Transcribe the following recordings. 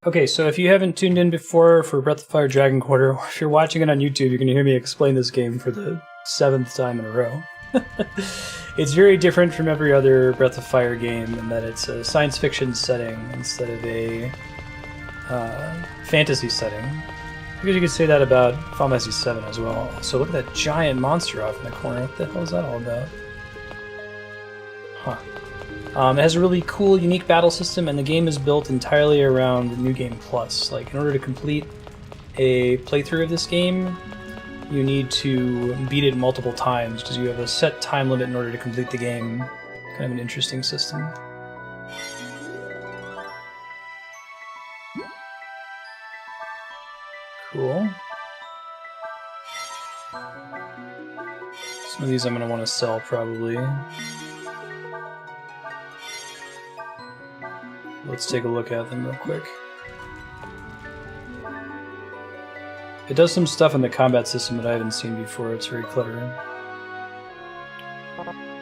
Okay, so if you haven't tuned in before for Breath of Fire Dragon Quarter, or if you're watching it on YouTube, you're going to hear me explain this game for the 7th time in a row. It's very different from every other Breath of Fire game in that it's a science fiction setting instead of a fantasy setting. Because you could say that about Final Fantasy VII as well. So look at that giant monster off in the corner. What the hell is that all about? Huh. It has a really cool, unique battle system, and the game is built entirely around New Game Plus. Like, in order to complete a playthrough of this game, you need to beat it multiple times, because you have a set time limit in order to complete the game. Kind of an interesting system. Cool. Some of these I'm going to want to sell, probably. Let's take a look at them real quick. It does some stuff in the combat system that I haven't seen before. It's very clever.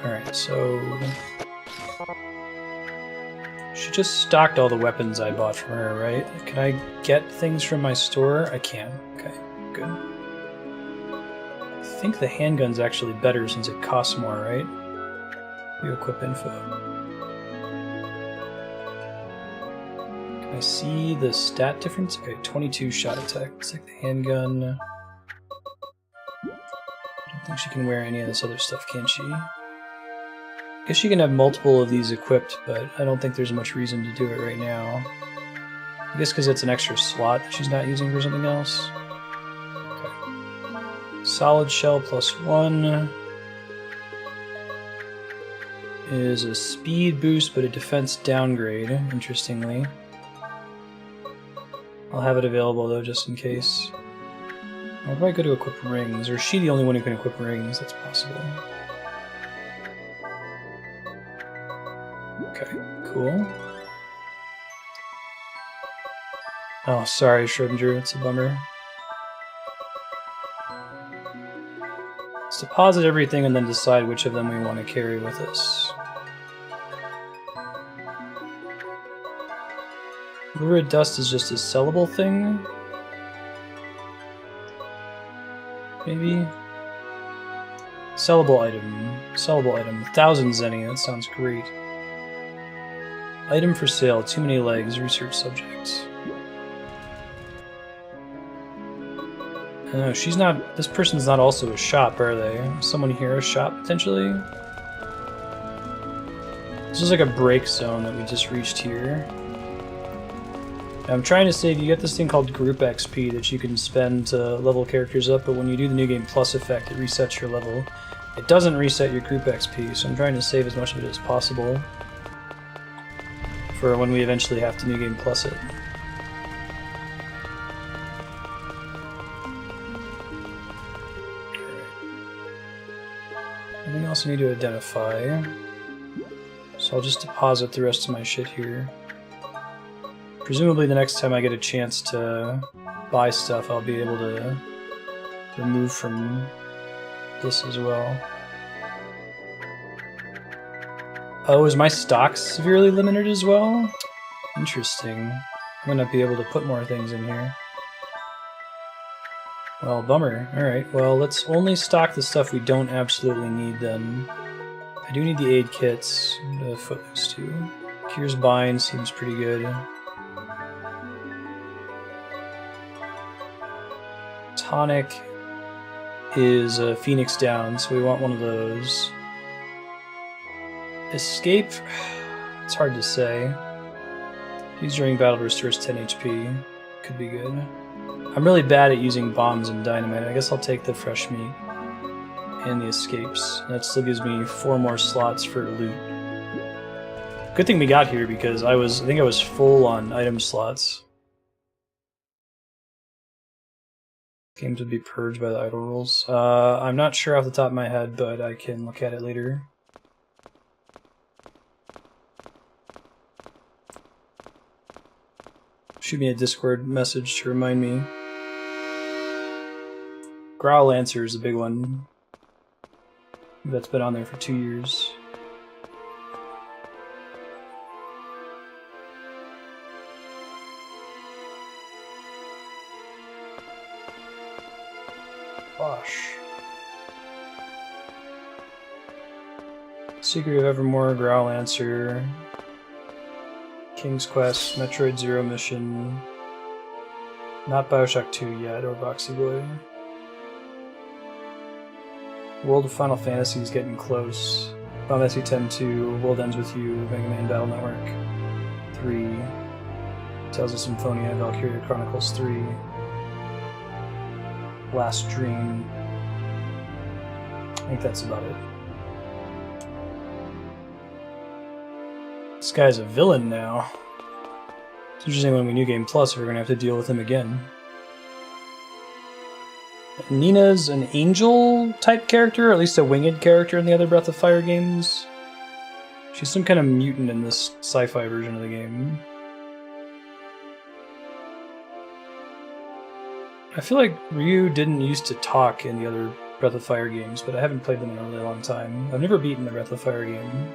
Alright, so... she just stocked all the weapons I bought from her, right? Can I get things from my store? I can. Okay, good. I think the handgun's actually better since it costs more, right? View equip info. I see the stat difference. Okay, 22 shot attack. Let's take the handgun. I don't think she can wear any of this other stuff, can she? I guess she can have multiple of these equipped, but I don't think there's much reason to do it right now. I guess because it's an extra slot that she's not using for something else. Okay. Solid shell +1 is a speed boost, but a defense downgrade, interestingly. I'll have it available though, just in case. Or if I go to equip rings, or is she the only one who can equip rings? That's possible. Okay, cool. Oh, sorry, Schrodinger, it's a bummer. Let's deposit everything and then decide which of them we want to carry with us. Lurid Dust is just a sellable thing? Maybe? Sellable item. Sellable item. 1,000 zenny, that sounds great. Item for sale. Too many legs. Research subjects. I don't know, she's not... this person's not also a shop, are they? Is someone here a shop, potentially? This is like a break zone that we just reached here. I'm trying to save. You get this thing called Group XP that you can spend to level characters up, but when you do the New Game Plus effect, it resets your level. It doesn't reset your Group XP, so I'm trying to save as much of it as possible for when we eventually have to New Game Plus it. Anything else I need to identify? So I'll just deposit the rest of my shit here. Presumably the next time I get a chance to buy stuff, I'll be able to remove from this as well. Oh, is my stock severely limited as well? Interesting. I'm gonna be able to put more things in here. Well, bummer. Alright, well, let's only stock the stuff we don't absolutely need then. I do need the aid kits. The Footloose too. Cures Bind seems pretty good. Tonic is a Phoenix down, so we want one of those. Escape? It's hard to say. Used during battle restores 10 HP. Could be good. I'm really bad at using bombs and dynamite. I guess I'll take the fresh meat and the escapes. That still gives me 4 more slots for loot. Good thing we got here because I think I was full on item slots. Games would be purged by the idle rules. I'm not sure off the top of my head, but I can look at it later. Shoot me a Discord message to remind me. Growl Lancer is a big one. That's been on there for 2 years. Bosch. Secret of Evermore, Growl Lancer, King's Quest, Metroid Zero Mission, not Bioshock 2 yet, or Boxy Boy. World of Final Fantasy is getting close. Final Fantasy X-2, World Ends With You, Mega Man Battle Network 3, Tales of Symphonia, Valkyria Chronicles 3, Last Dream. I think that's about it. This guy's a villain now. It's interesting when we New Game Plus, we're going to have to deal with him again. Nina's an angel-type character, or at least a winged character in the other Breath of Fire games. She's some kind of mutant in this sci-fi version of the game. I feel like Ryu didn't used to talk in the other Breath of Fire games, but I haven't played them in a really long time. I've never beaten the Breath of Fire game.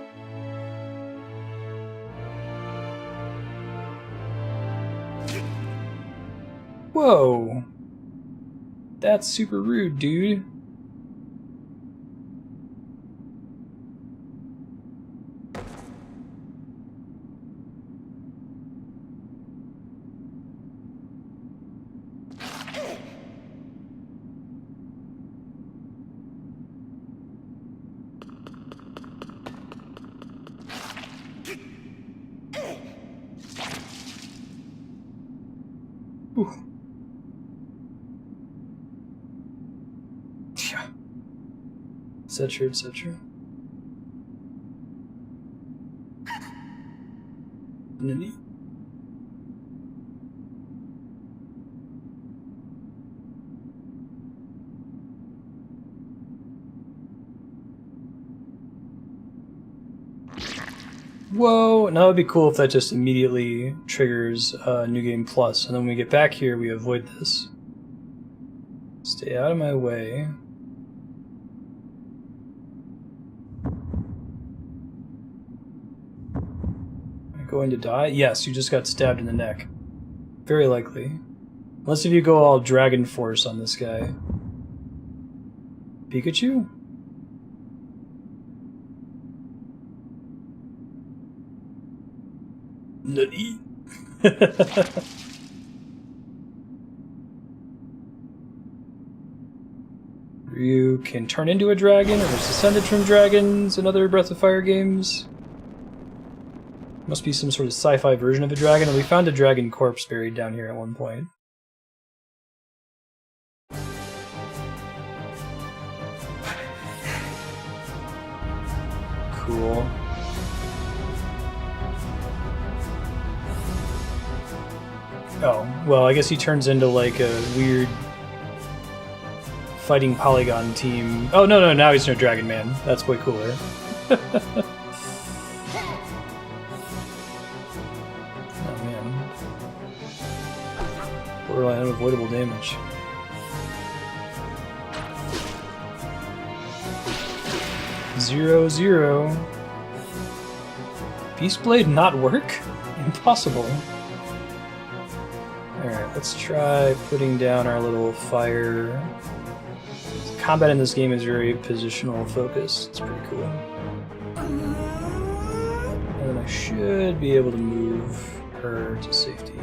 Whoa! That's super rude, dude. Ooh. Etc., etc. Nini. Whoa! Now it would be cool if that just immediately triggers New Game Plus, and then when we get back here, we avoid this. Stay out of my way. Going to die? Yes, you just got stabbed in the neck. Very likely. Unless if you go all Dragon Force on this guy. Pikachu? Nutty. Ryu can turn into a dragon, or is descended from dragons in other Breath of Fire games. Must be some sort of sci-fi version of a dragon, and we found a dragon corpse buried down here at one point. Cool. Oh, well, I guess he turns into like a weird fighting polygon team. Oh, no, now he's no Dragon Man. That's way cooler. Borderline unavoidable damage. Zero, zero. Beast Blade not work? Impossible. Alright, let's try putting down our little fire. Combat in this game is very positional focused. It's pretty cool. And then I should be able to move her to safety here.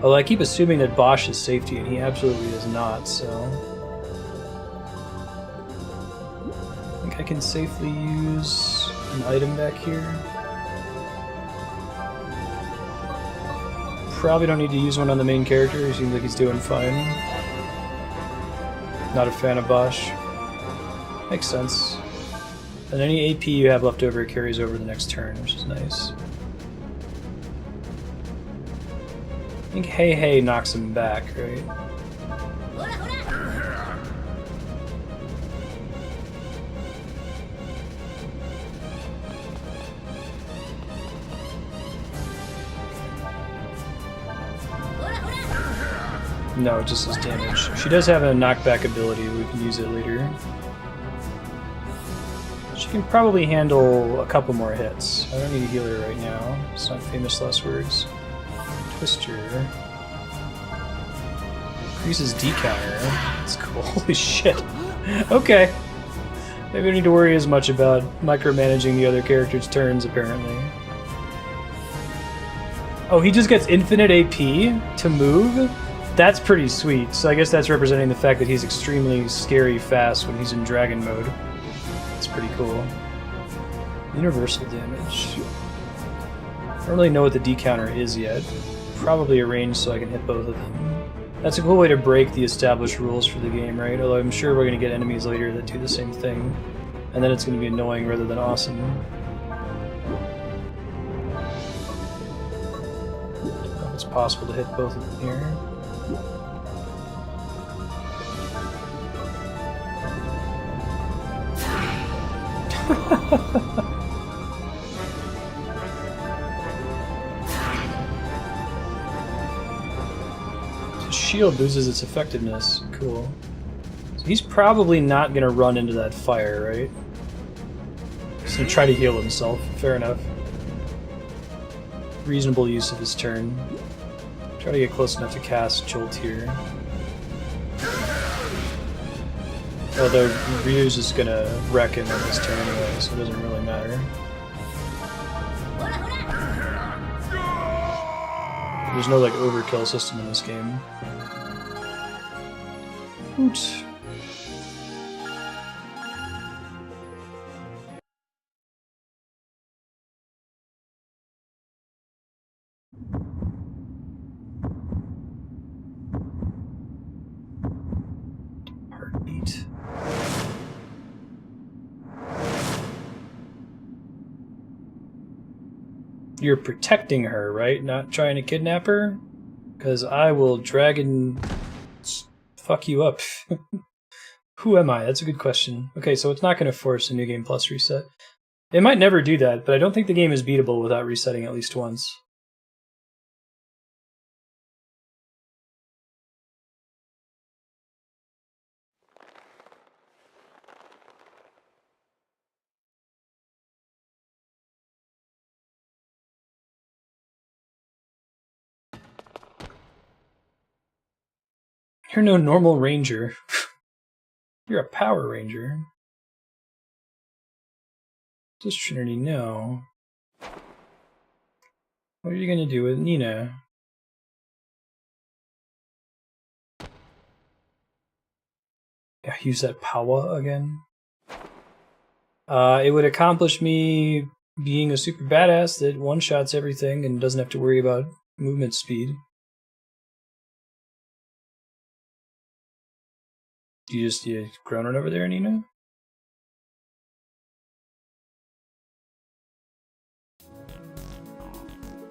Although I keep assuming that Bosch is safety, and he absolutely is not, so... I think I can safely use an item back here. Probably don't need to use one on the main character, he seems like he's doing fine. Not a fan of Bosch. Makes sense. And any AP you have left over carries over the next turn, which is nice. I think Hey Hey knocks him back, right? No, it just does damage. She does have a knockback ability, we can use it later. She can probably handle a couple more hits. I don't need to heal her right now. It's not famous last words. Twister. Increases D counter. That's cool. Holy shit. Okay. Maybe I don't need to worry as much about micromanaging the other characters' turns, apparently. Oh, he just gets infinite AP to move? That's pretty sweet. So I guess that's representing the fact that he's extremely scary fast when he's in dragon mode. That's pretty cool. Universal damage. I don't really know what the D counter is yet. Probably a range so I can hit both of them. That's a cool way to break the established rules for the game, right? Although I'm sure we're going to get enemies later that do the same thing. And then it's going to be annoying rather than awesome. Oh, it's possible to hit both of them here. Shield loses its effectiveness. Cool. So he's probably not going to run into that fire, right? He's going to try to heal himself. Fair enough. Reasonable use of his turn. Try to get close enough to cast Jolt here. Although Ryu's just going to wreck him on his turn anyway, so it doesn't really matter. There's no like overkill system in this game. Oops. Heartbeat. You're protecting her, right? Not trying to kidnap her? Because I will dragon fuck you up. Who am I? That's a good question. Okay, so it's not going to force a New Game Plus reset. It might never do that, but I don't think the game is beatable without resetting at least once. You're no normal ranger. You're a Power Ranger. Does Trinity know? What are you gonna do with Nina? Yeah, use that power again. It would accomplish me being a super badass that one-shots everything and doesn't have to worry about movement speed. You groaning over there, Nina? I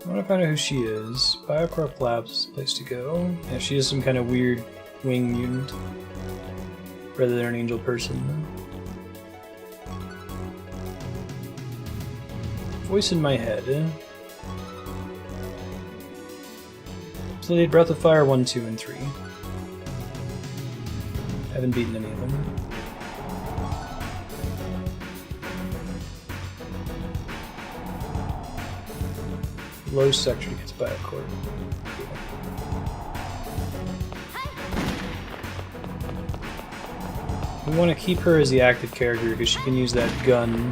want to find out who she is. Biocorp Labs is the place to go. Yeah, she is some kind of weird wing mutant. Rather than an angel person. Voice in my head. So they had Breath of Fire 1, 2, and 3. Haven't beaten any of them. Low sector gets Biocorp. We want to keep her as the active character because she can use that gun,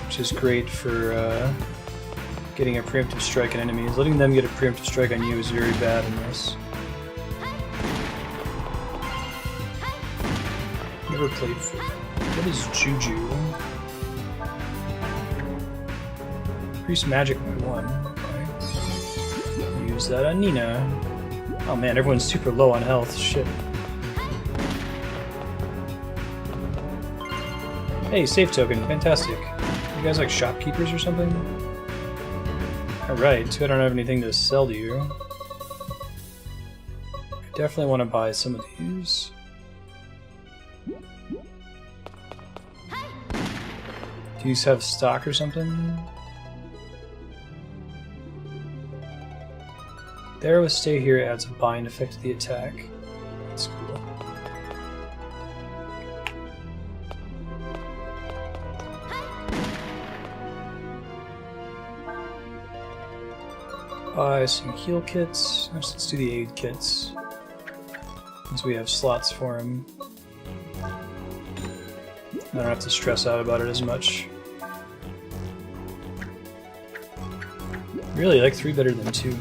which is great for getting a preemptive strike on enemies. Letting them get a preemptive strike on you is very bad in this. Never played for. What is Juju? Increase magic by 1. Okay. Use that on Nina. Oh man, everyone's super low on health. Shit. Hey, save token. Fantastic. You guys like shopkeepers or something? Alright, so I don't have anything to sell to you. I definitely want to buy some of these. Do you have stock or something? The arrow with stay here adds a bind effect to the attack. That's cool. Buy some heal kits. Let's do the aid kits. since we have slots for him. I don't have to stress out about it as much. Really like 3 better than 2.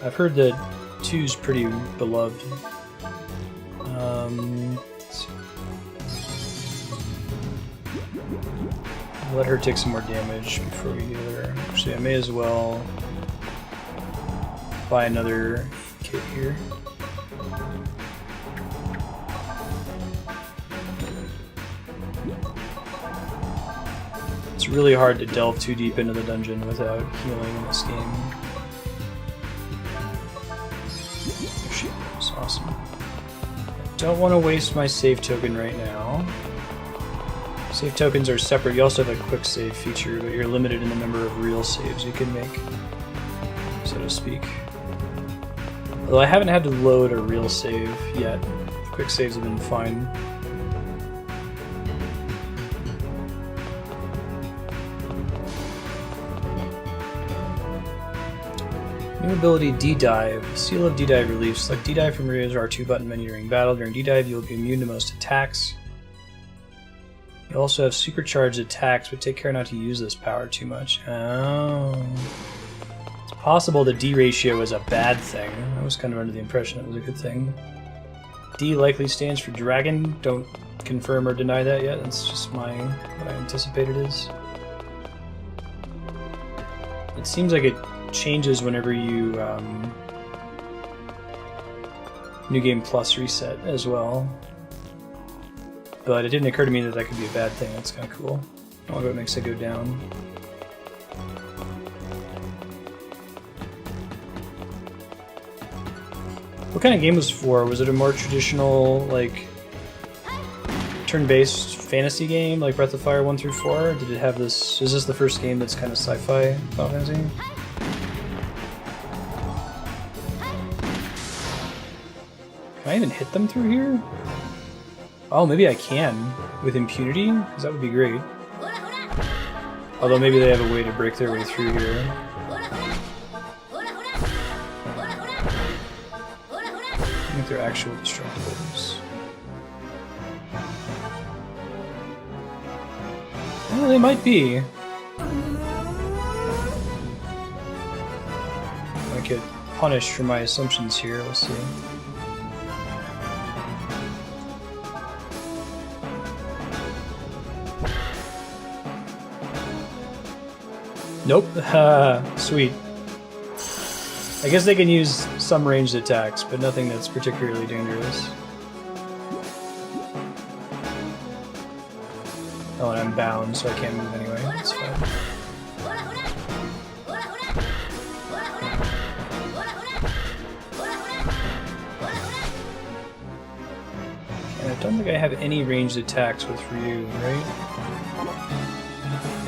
I've heard that 2's pretty beloved. I'll let her take some more damage before we heal her. Actually, I may as well buy another kit here. It's really hard to delve too deep into the dungeon without healing in this game. There she goes, awesome. I don't want to waste my save token right now. Save tokens are separate. You also have a quick save feature, but you're limited in the number of real saves you can make, so to speak. Although I haven't had to load a real save yet. Quick saves have been fine. New ability D-Dive. Seal of D-Dive relief. Select D-Dive from your R2 button menu during battle. During D-Dive, you will be immune to most attacks. You also have supercharged attacks, but take care not to use this power too much. Oh. It's possible the D ratio is a bad thing. I was kind of under the impression it was a good thing. D likely stands for dragon. Don't confirm or deny that yet. That's just what I anticipate it is. It seems like it changes whenever you New Game Plus reset as well. But it didn't occur to me that that could be a bad thing. That's kind of cool. I wonder what makes it go down. What kind of game was it for? Was it a more traditional, like, turn-based fantasy game, like Breath of Fire 1 through 4? Or did it have this... Is this the first game that's kind of sci-fi Final Fantasy? Can I even hit them through here? Oh, maybe I can with impunity, because that would be great. Although maybe they have a way to break their way through here. I think they're actual destructibles. Well, they might be. I get punished for my assumptions here, we'll see. Nope. Sweet. I guess they can use some ranged attacks, but nothing that's particularly dangerous. Oh, and I'm bound, so I can't move anyway. That's fine. And I don't think I have any ranged attacks with Ryu, right?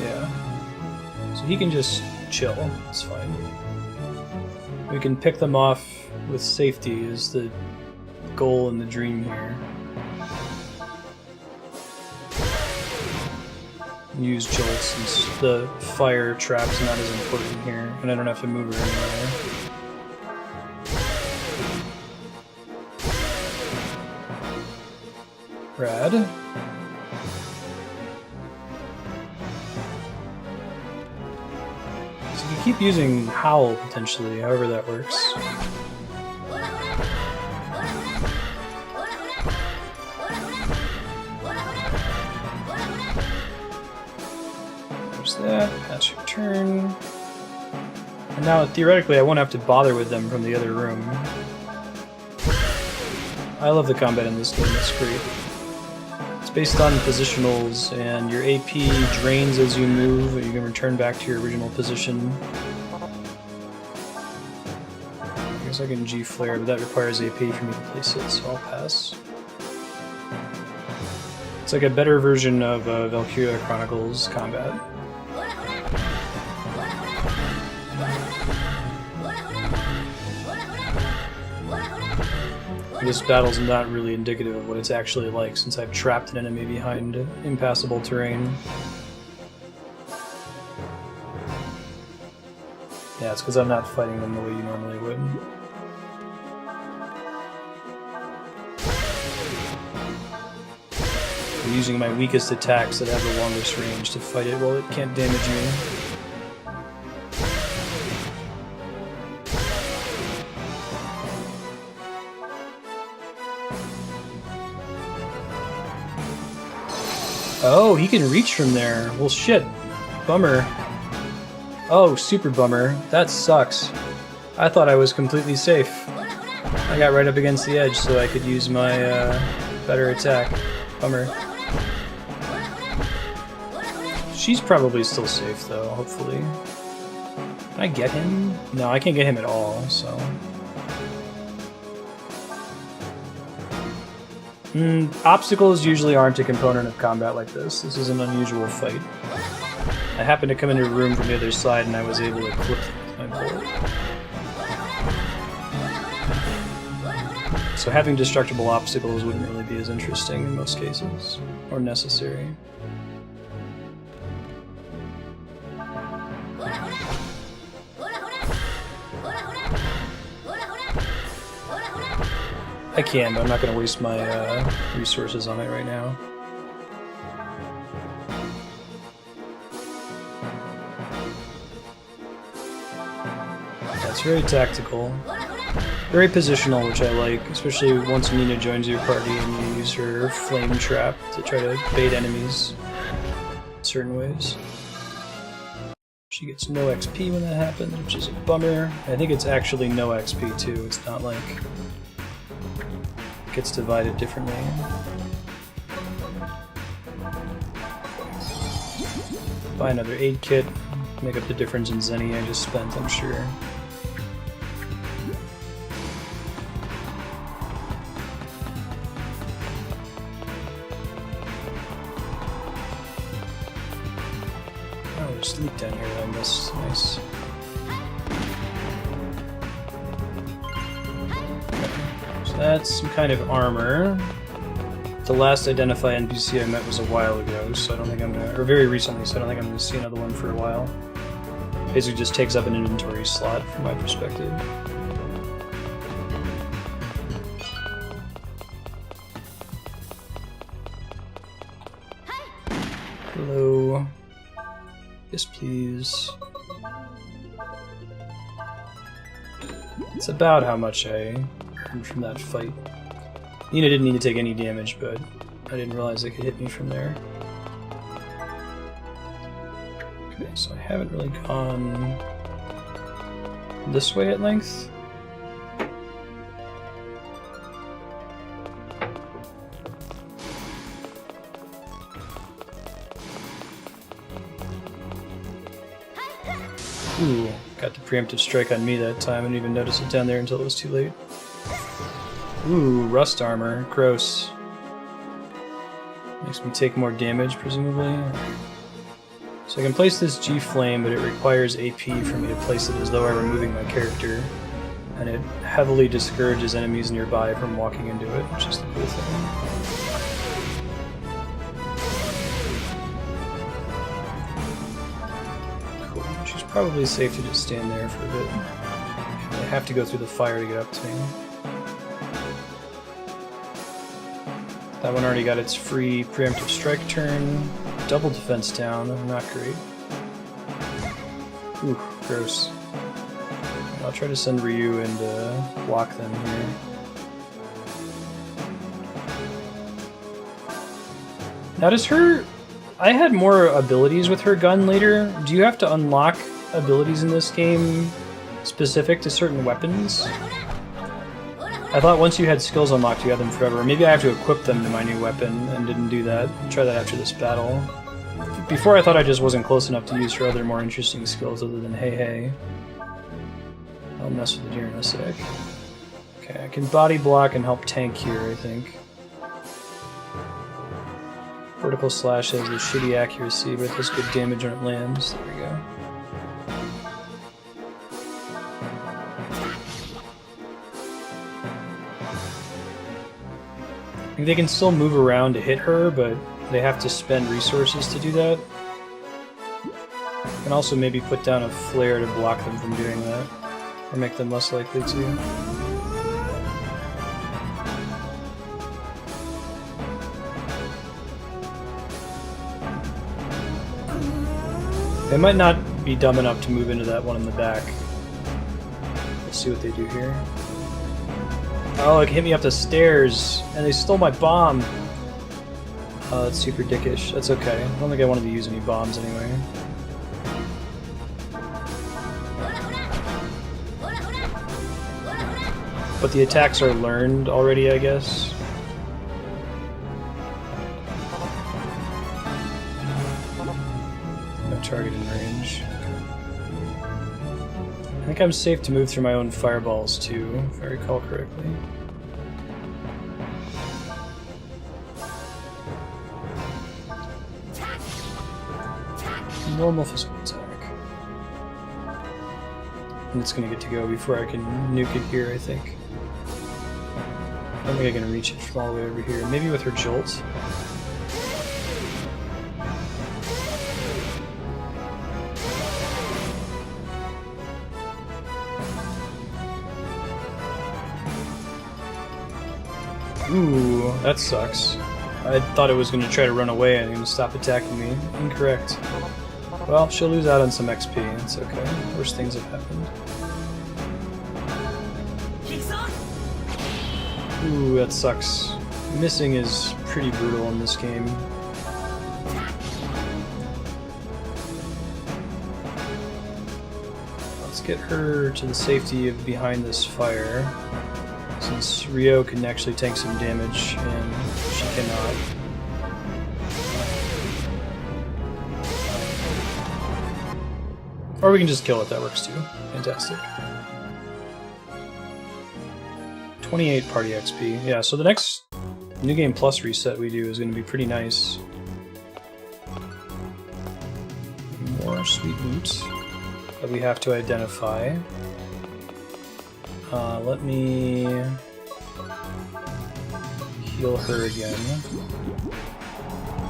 Yeah. So he can just chill, it's fine. We can pick them off with safety is the goal and the dream here. Use jolts since the fire trap's not as important here, and I don't have to move her anywhere. Rad. So you can keep using Howl potentially, however that works. There's that, pass your turn. And now theoretically I won't have to bother with them from the other room. I love the combat in this game, it's great. It's based on positionals, and your AP drains as you move, but you can return back to your original position. I guess I can G-Flare, but that requires AP for me to place it, so I'll pass. It's like a better version of Valkyria Chronicles combat. This battle's not really indicative of what it's actually like, since I've trapped an enemy behind impassable terrain. Yeah, it's because I'm not fighting them the way you normally would. I'm using my weakest attacks that have the longest range to fight it while it can't damage me. Oh, he can reach from there. Well, shit. Bummer. Oh, super bummer. That sucks. I thought I was completely safe. I got right up against the edge so I could use my better attack. Bummer. She's probably still safe though, hopefully. Can I get him? No, I can't get him at all, so... Obstacles usually aren't a component of combat like this. This is an unusual fight. I happened to come into a room from the other side and I was able to clip my bullet. So having destructible obstacles wouldn't really be as interesting in most cases, or necessary. I can, but I'm not going to waste my resources on it right now. That's very tactical. Very positional, which I like, especially once Nina joins your party and you use her flame trap to try to bait enemies in certain ways. She gets no XP when that happens, which is a bummer. I think it's actually no XP too, it's not like it gets divided differently. Buy another aid kit, make up the difference in Zenny I just spent, I'm sure. There's leak down here that I missed. Nice. Okay. So that's some kind of armor. The last identified NPC I met was a while ago, so I don't think I'm gonna, or very recently, so I don't think I'm gonna see another one for a while. Basically just takes up an inventory slot from my perspective. Hello. Yes, please. It's about how much I earned from that fight. Nina didn't need to take any damage, but I didn't realize it could hit me from there. Okay, so I haven't really gone this way at length. Ooh, got the preemptive strike on me that time. I didn't even notice it down there until it was too late. Ooh, rust armor. Gross. Makes me take more damage, presumably. So I can place this G-Flame, but it requires AP for me to place it as though I were moving my character. And it heavily discourages enemies nearby from walking into it, which is the cool thing. Probably safe to just stand there for a bit. I have to go through the fire to get up to me. That one already got its free preemptive strike turn. Double defense down, not great. Ooh, gross. I'll try to send Ryu and block them here. Now does her... I had more abilities with her gun later. Do you have to unlock abilities in this game specific to certain weapons? I thought once you had skills unlocked you had them forever. Maybe I have to equip them to my new weapon and didn't do that. I'll try that after this battle. Before I thought I just wasn't close enough to use her other more interesting skills other than hey hey. I'll mess with it here in a sec. Okay, I can body block and help tank here, I think. Vertical slash has a shitty accuracy, but it does good damage when it lands. There we go. I think they can still move around to hit her, but they have to spend resources to do that. You can also maybe put down a flare to block them from doing that, or make them less likely to. They might not be dumb enough to move into that one in the back. Let's see what they do here. Oh, it hit me up the stairs, and they stole my bomb. Oh, that's super dickish. That's okay. I don't think I wanted to use any bombs anyway. But the attacks are learned already, I guess. No target in range. I think I'm safe to move through my own fireballs too, if I recall correctly. Normal physical attack. And it's gonna get to go before I can nuke it here, I think. I don't think I can reach it from all the way over here. Maybe with her jolt. Ooh, that sucks. I thought it was going to try to run away and stop attacking me. Incorrect. Well, she'll lose out on some XP. It's okay. Worse things have happened. Ooh, that sucks. Missing is pretty brutal in this game. Let's get her to the safety of behind this fire. Since Ryo can actually tank some damage, and she cannot. Or we can just kill it, that works too. Fantastic. 28 party XP. Yeah, so the next New Game Plus reset we do is going to be pretty nice. More sweet loot that we have to identify. Let me heal her again.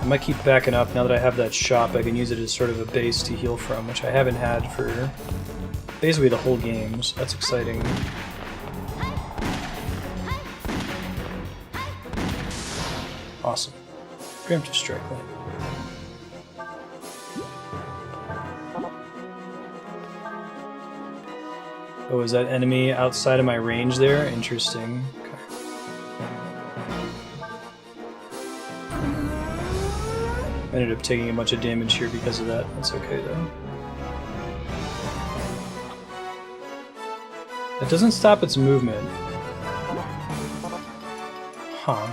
I might keep backing up now that I have that shop. I can use it as sort of a base to heal from, which I haven't had for basically the whole game, so that's exciting. Awesome. Preemptive strike light. Oh, is that enemy outside of my range there? Interesting. Okay. I ended up taking a bunch of damage here because of that. That's okay though. That doesn't stop its movement. Huh.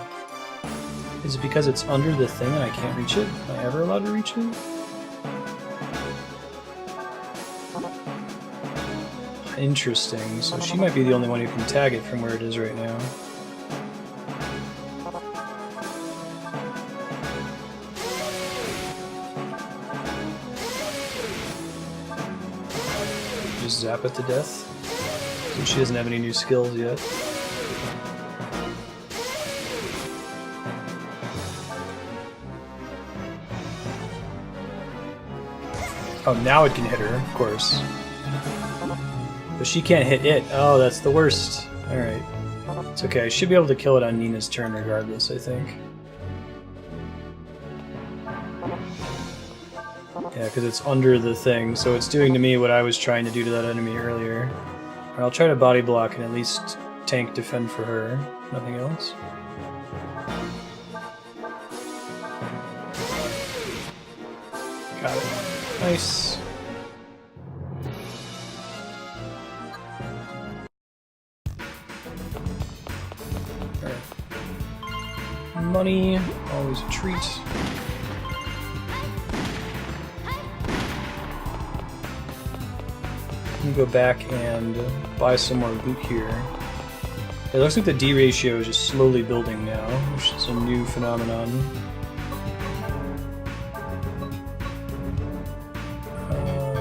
Is it because it's under the thing and I can't reach it? Am I ever allowed to reach it? Interesting. So she might be the only one who can tag it from where it is right now. Just zap it to death. Since she doesn't have any new skills yet. Oh, now it can hit her, of course. But she can't hit it. Oh, that's the worst. Alright. It's okay. I should be able to kill it on Nina's turn regardless, I think. Yeah, because it's under the thing, so it's doing to me what I was trying to do to that enemy earlier. I'll try to body block and at least tank defend for her. Nothing else. Got it. Nice. Money, always a treat. Let me go back and buy some more loot here. It looks like the D ratio is just slowly building now, which is a new phenomenon.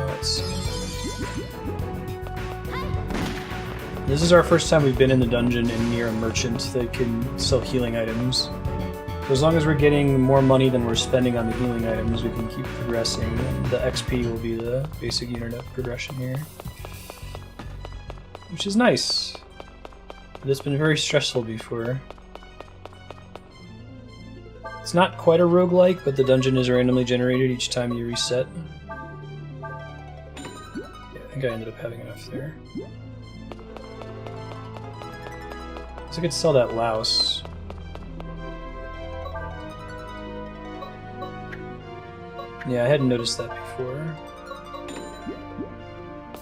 Let's see. This is our first time we've been in the dungeon and near a merchant that can sell healing items. So as long as we're getting more money than we're spending on the healing items, we can keep progressing, and the XP will be the basic unit of progression here. Which is nice. But it's been very stressful before. It's not quite a roguelike, but the dungeon is randomly generated each time you reset. think I ended up having enough there. So I could sell that louse. Yeah, I hadn't noticed that before.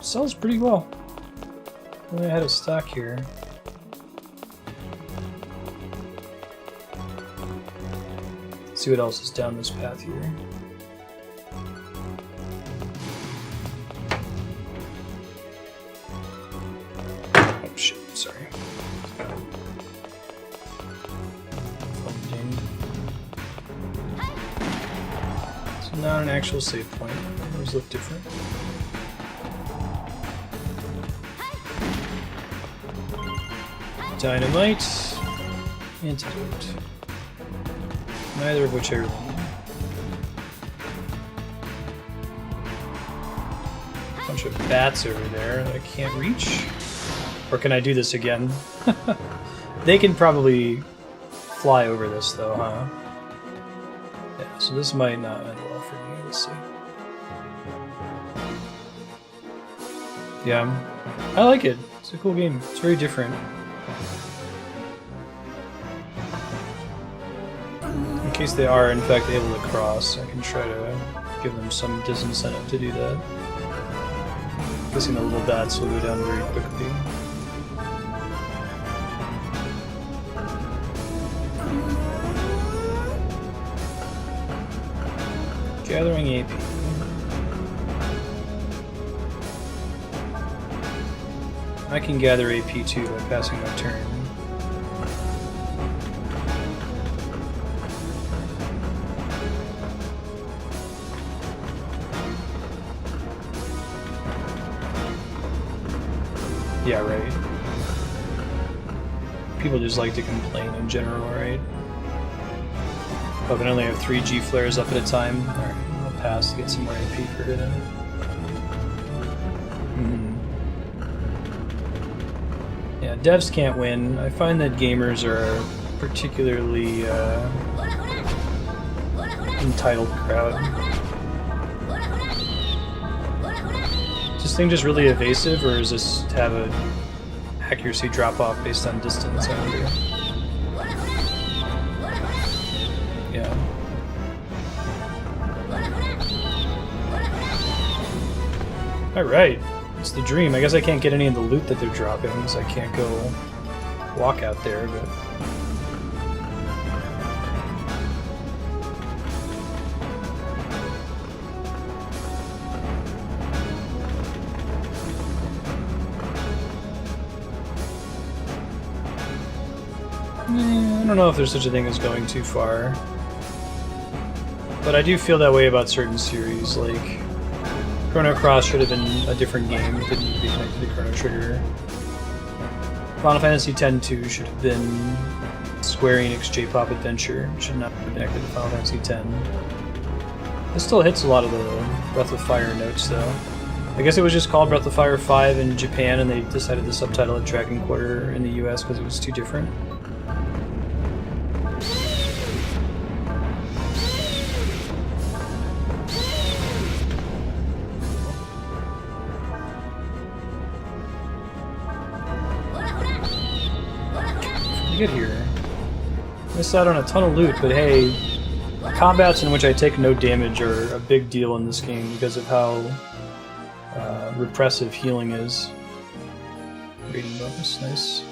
Sells pretty well. Only ahead of stock here. Let's see what else is down this path here. Oh shit, sorry. So not an actual save point. Those look different. Dynamite, antidote. Neither of which I really need. Bunch of bats over there that I can't reach. Or can I do this again? They can probably fly over this though, huh? Yeah, so this might not end well for me. Let's see. Yeah, I like it. It's a cool game. It's very different. In case they are, in fact, able to cross, I can try to give them some disincentive to do that. I'm guessing the little bats will go down very quickly. Gathering AP. I can gather AP too by passing my turn. Yeah, right. People just like to complain in general, right? Oh, I can only have 3 G flares up at a time. Alright, I'll pass to get some more AP for it. Yeah, devs can't win. I find that gamers are particularly entitled crowd. Is this thing just really evasive, or does this have a accuracy drop off based on distance? I wonder. Yeah. Alright, it's the dream. I guess I can't get any of the loot that they're dropping, so I can't go walk out there, but... I don't know if there's such a thing as going too far. But I do feel that way about certain series, like Chrono Cross should have been a different game, it didn't need to be connected to Chrono Trigger. Final Fantasy X-2 should have been Square Enix J-Pop Adventure, it should not have been connected to Final Fantasy X. This still hits a lot of the Breath of Fire notes though. I guess it was just called Breath of Fire 5 in Japan and they decided to subtitle it Dragon Quarter in the US because it was too different. Get here. Missed out on a ton of loot, but hey, combats in which I take no damage are a big deal in this game because of how repressive healing is. Rating bonus, nice.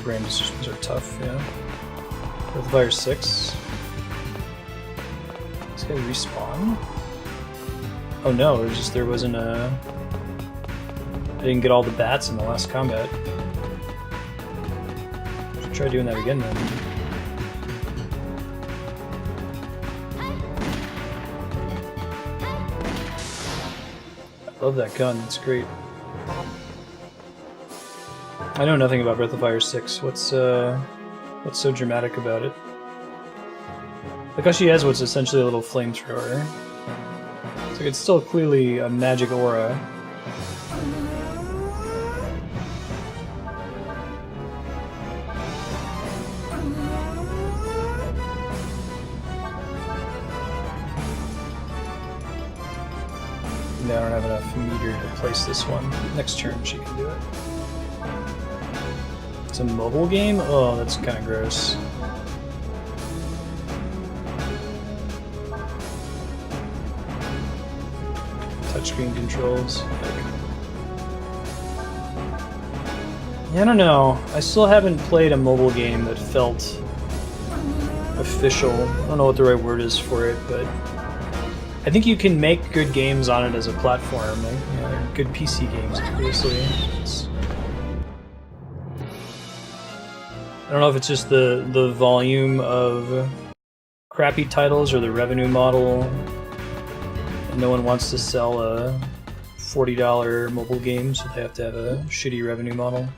Brand decisions are tough, yeah. Breath of Fire 6. This guy respawn? Oh no, it was just there wasn't a... I didn't get all the bats in the last combat. Should try doing that again then. I love that gun, it's great. I know nothing about Breath of Fire 6. What's so dramatic about it? Like how she has what's essentially a little flamethrower. It's like it's still clearly a magic aura. realizing that I don't have enough meter to place this one. Next turn she can do it. It's a mobile game? Oh, that's kind of gross. Touchscreen controls. Yeah, I don't know. I still haven't played a mobile game that felt official. I don't know what the right word is for it, but I think you can make good games on it as a platform. Like, you know, they're good PC games, obviously. I don't know if it's just the volume of crappy titles or the revenue model. And no one wants to sell a $40 mobile game, so they have to have a shitty revenue model.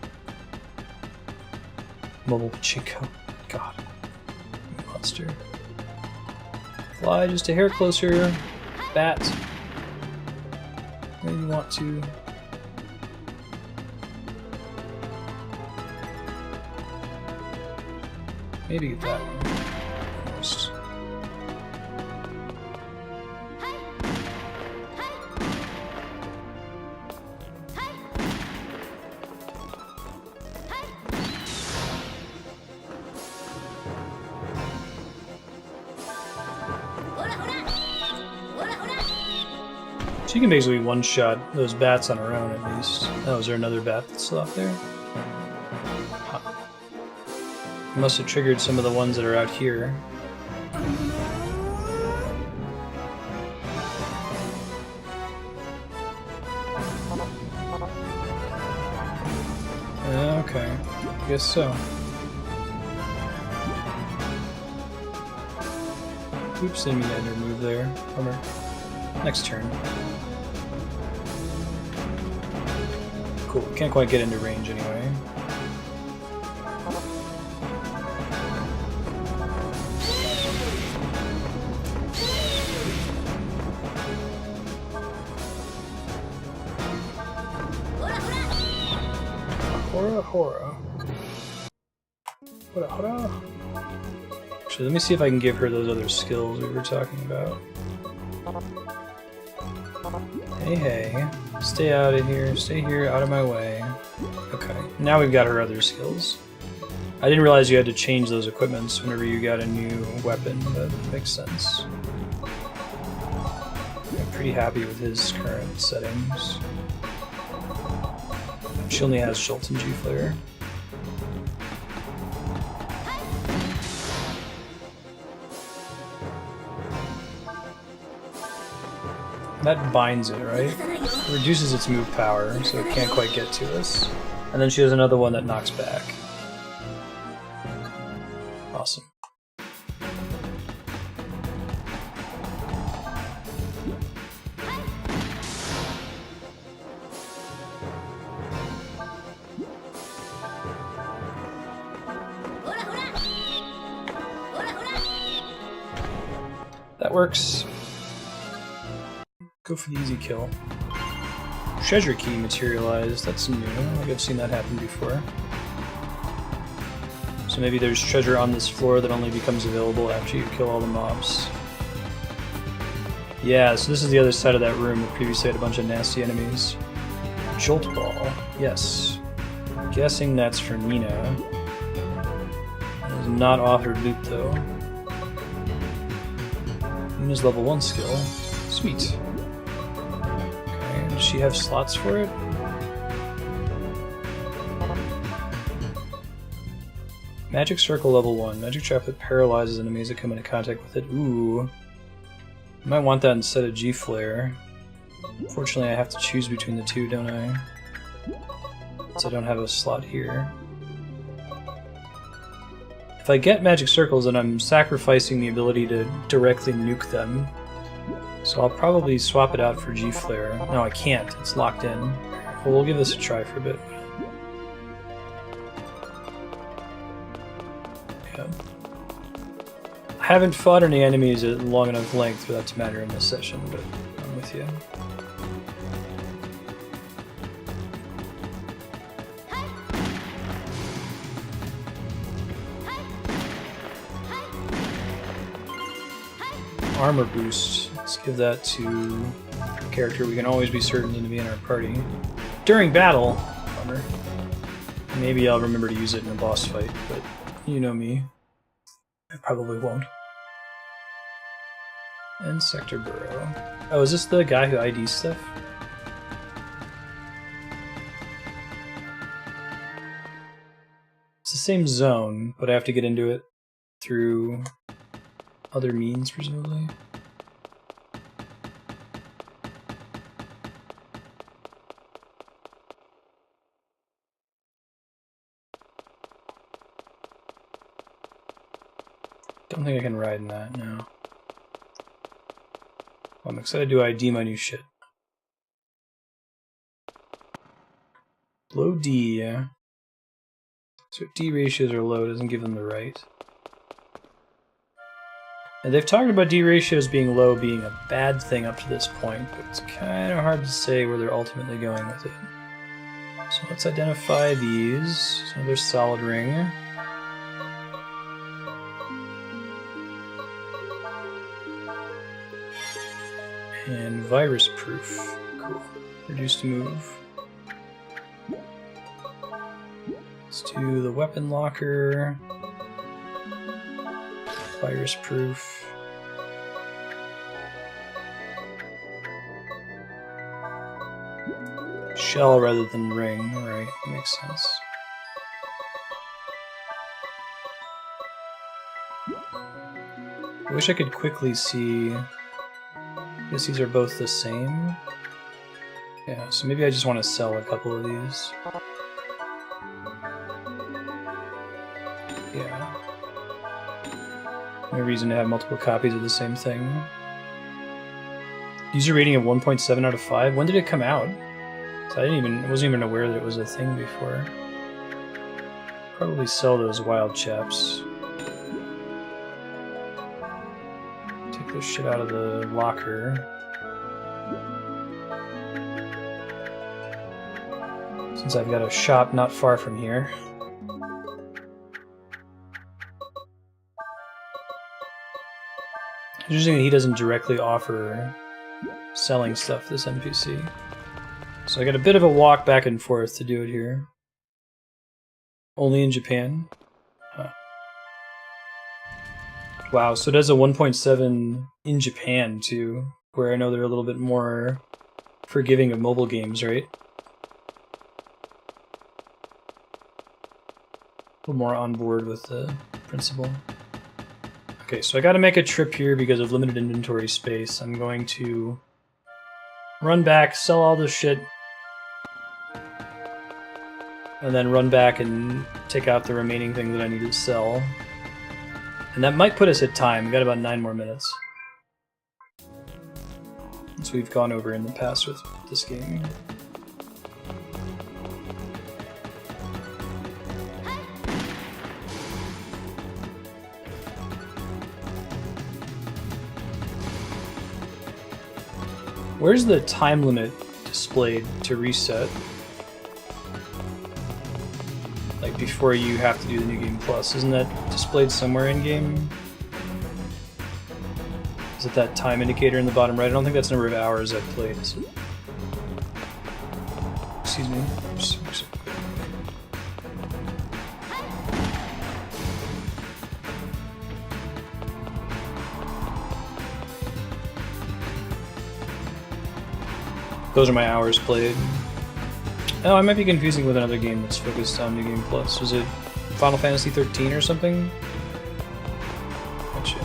Mobile pachinko. God. Monster. Fly just a hair closer. Bat. Maybe you want to. Maybe get that one. Almost. She can basically one-shot those bats on her own, at least. Oh, is there another bat that's still out there? Huh. Must have triggered some of the ones that are out here. Okay, I guess so. Oops, didn't mean to enter move there. Bummer. Next turn. Cool, can't quite get into range anyway. Hora, hora. Hora, hora. Actually, let me see if I can give her those other skills we were talking about. Hey, hey. Stay out of here. Stay here, out of my way. Okay, now we've got her other skills. I didn't realize you had to change those equipments whenever you got a new weapon, but that makes sense. I'm pretty happy with his current settings. She only has Schultz and G-Flare. That binds it, right? It reduces its move power, so it can't quite get to us. And then she has another one that knocks back. Awesome. That works. Go for the easy kill. Treasure key materialized. That's new. I think I've seen that happen before. So maybe there's treasure on this floor that only becomes available after you kill all the mobs. Yeah, so this is the other side of that room that previously had a bunch of nasty enemies. Jolt ball. Yes. Guessing that's for Nina. It was not offered loot though. Nina's level 1 skill. Sweet. Does she have slots for it? Magic Circle level 1. Magic Trap that paralyzes enemies that come into contact with it. Ooh. I might want that instead of G-Flare. Unfortunately, I have to choose between the two, don't I? So I don't have a slot here. If I get Magic Circles, then I'm sacrificing the ability to directly nuke them. So I'll probably swap it out for G-Flare. No, I can't. It's locked in. Well, we'll give this a try for a bit. Yeah. I haven't fought any enemies at long enough length for that to matter in this session, but I'm with you. Armor boost. Let's give that to character we can always be certain to be in our party. During battle, bummer. Maybe I'll remember to use it in a boss fight, but you know me. I probably won't. EndSector Burrow. Oh, is this the guy who IDs stuff? It's the same zone, but I have to get into it through other means, presumably. Don't think I can ride in that, no. Well, I'm excited to ID my new shit. Low D, yeah. So if D ratios are low, it doesn't give them the right. And they've talked about D ratios being low being a bad thing up to this point, but it's kind of hard to say where they're ultimately going with it. So let's identify these. So there's solid ring. And virus proof. Cool. Reduced move. Let's do the weapon locker. Virus proof. Shell rather than ring, right? Makes sense. I wish I could quickly see. I guess these are both the same. Yeah, so maybe I just want to sell a couple of these. Yeah. No reason to have multiple copies of the same thing. User rating of 1.7 out of 5. When did it come out? So I wasn't even aware that it was a thing before. Probably sell those wild chaps. Take this shit out of the locker. Since I've got a shop not far from here. Interesting that he doesn't directly offer selling stuff, this NPC. So I got a bit of a walk back and forth to do it here. Only in Japan? Huh. Wow, so it has a 1.7 in Japan too, where I know they're a little bit more forgiving of mobile games, right? A little more on board with the principle. Okay, so I gotta make a trip here because of limited inventory space. I'm going to run back, sell all this shit, and then run back and take out the remaining thing that I need to sell. And that might put us at time. We've got about 9 more minutes. As we've gone over in the past with this game. Where's the time limit displayed to reset? Like before you have to do the New Game Plus. Isn't that displayed somewhere in game? Is it that time indicator in the bottom right? I don't think that's the number of hours I've played. Is it? Excuse me. Those are my hours played. Oh, I might be confusing with another game that's focused on New Game Plus. Was it Final Fantasy 13 or something? Gotcha.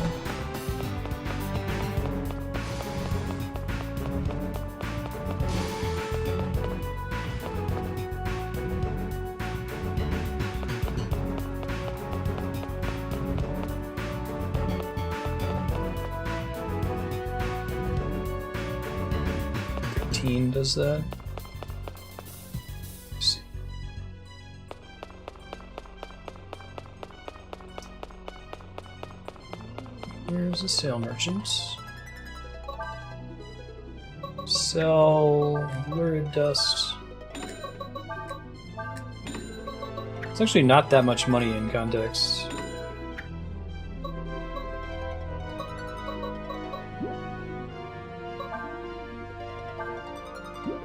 Does that? Let's see. Here's the sale merchants. Sell lurid dust. It's actually not that much money in context.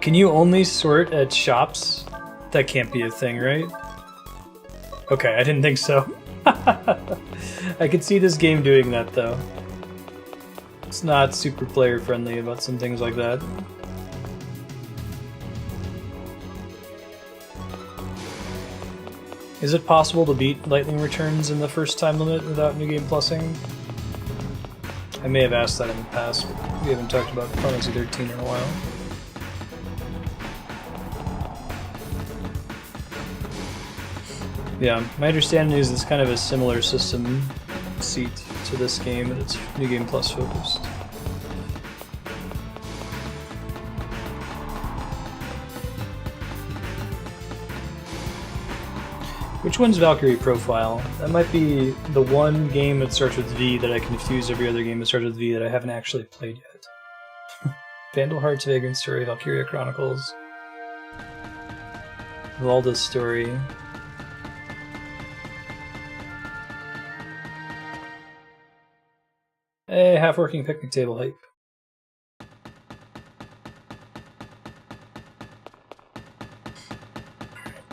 Can you only sort at shops? That can't be a thing, right? Okay, I didn't think so. I could see this game doing that, though. It's not super player friendly about some things like that. Is it possible to beat lightning returns in the first time limit without New Game Plussing? I may have asked that in the past, but we haven't talked about Final Fantasy 13 in a while. Yeah, my understanding is it's kind of a similar system seat to this game, and it's New Game Plus focused. Which one's Valkyrie Profile? That might be the one game that starts with V that I confuse every other game that starts with V that I haven't actually played yet. Vandal Heart's Vagrant Story, Valkyria Chronicles, Valda's Story. Hey, half-working picnic table hype.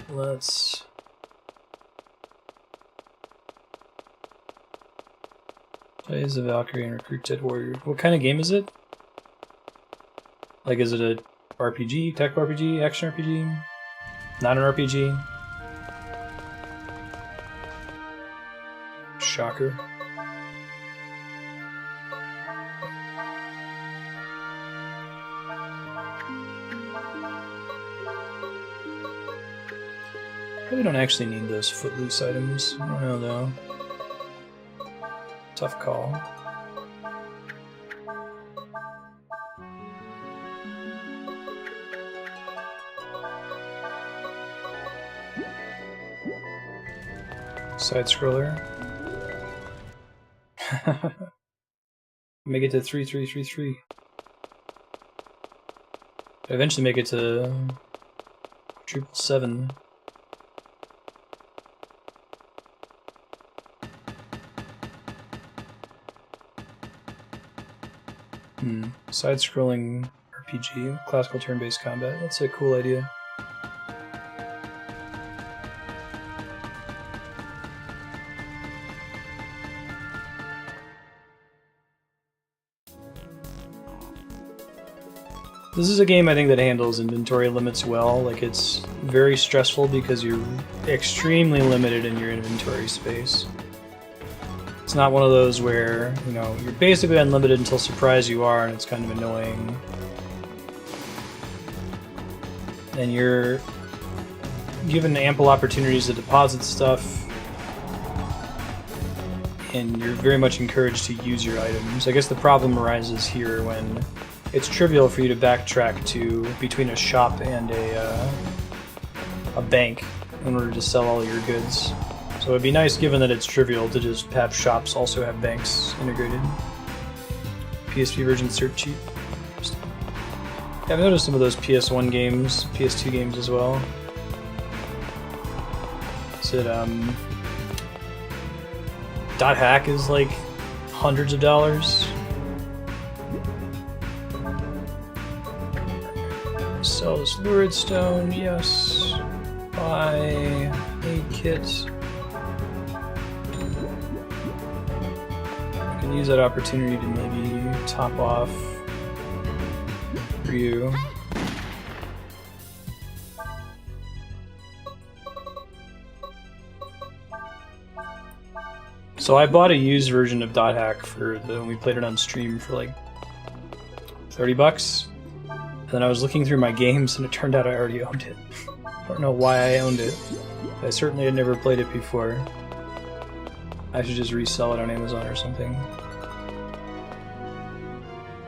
Let's... play as a Valkyrie and recruit dead warriors. What kind of game is it? Like, is it a RPG, tech RPG, action RPG? Not an RPG? Shocker. Probably don't actually need those Footloose items. I don't know though. Tough call. Side scroller. Make it to 3333. Eventually make it to 777. Side-scrolling RPG, classical turn-based combat. That's a cool idea. This is a game I think that handles inventory limits well. Like, it's very stressful because you're extremely limited in your inventory space. It's not one of those where, you know, you're basically unlimited until surprise you are, and it's kind of annoying. And you're given ample opportunities to deposit stuff, and you're very much encouraged to use your items. I guess the problem arises here when it's trivial for you to backtrack to between a shop and a bank in order to sell all your goods. So it'd be nice, given that it's trivial, to just have shops also have banks integrated. PSP version cert cheap. Yeah, I've noticed some of those PS1 games, PS2 games as well. Is it, Dot Hack is like hundreds of dollars. Sell this lurid stone, yes. Buy a kit. I can use that opportunity to maybe top off Ryu. So I bought a used version of Dot Hack for when we played it on stream for like $30. And then I was looking through my games and it turned out I already owned it. I don't know why I owned it. I certainly had never played it before. I should just resell it on Amazon or something.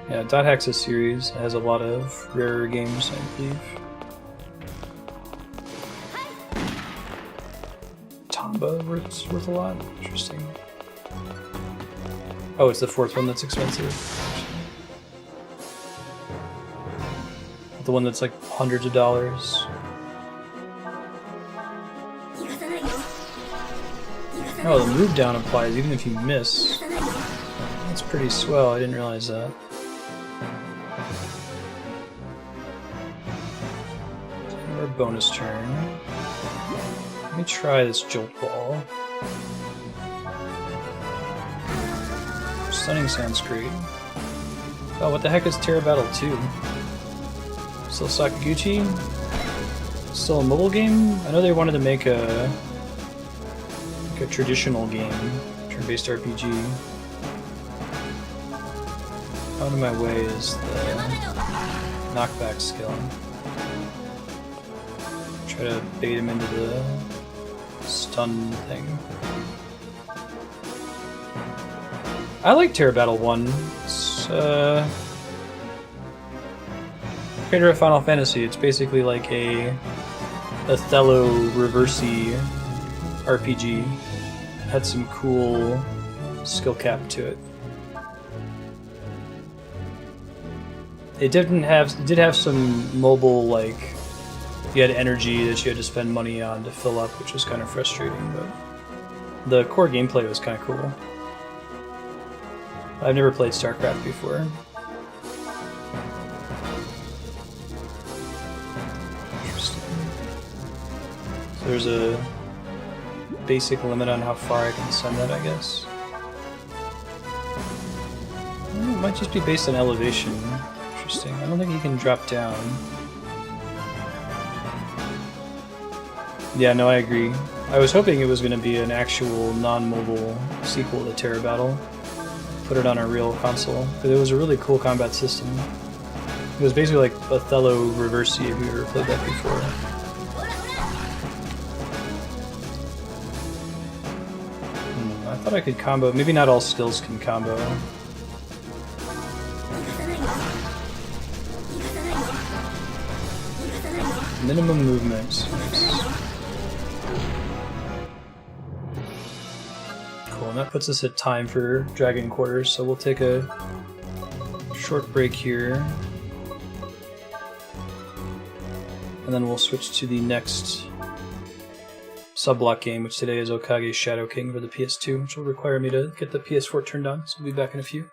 Yeah, Dot Hack's a series. It has a lot of rarer games, I believe. Tomba worth a lot? Interesting. Oh, it's the fourth one that's expensive. The one that's like hundreds of dollars. Oh, the move down applies even if you miss. That's pretty swell, I didn't realize that. bonus turn. Let me try this Jolt Ball. Stunning sounds great. Oh, what the heck is Terra Battle 2? Still Sakaguchi? Still a mobile game? I know they wanted to make a traditional game, turn-based RPG. Out of my way is the knockback skill. Try to bait him into the stun thing. I like Terra Battle 1. It's creator of Final Fantasy. It's basically like a Othello reversey RPG. Had some cool skill cap to it. It did have some mobile, like, you had energy that you had to spend money on to fill up, which was kind of frustrating, but the core gameplay was kind of cool. I've never played StarCraft before. Interesting. So there's a basic limit on how far I can send that, I guess. It might just be based on elevation. Interesting. I don't think you can drop down. Yeah, no, I agree. I was hoping it was going to be an actual non-mobile sequel to Terra Battle. Put it on a real console, because it was a really cool combat system. It was basically like Othello Reversey, if you ever played that before. I thought I could combo. Maybe not all skills can combo. Minimum movement. Nice. Cool, and that puts us at time for Dragon Quarters, so we'll take a short break here. And then we'll switch to the next sub-block game, which today is Okage's Shadow King for the PS2, which will require me to get the PS4 turned on, so we'll be back in a few.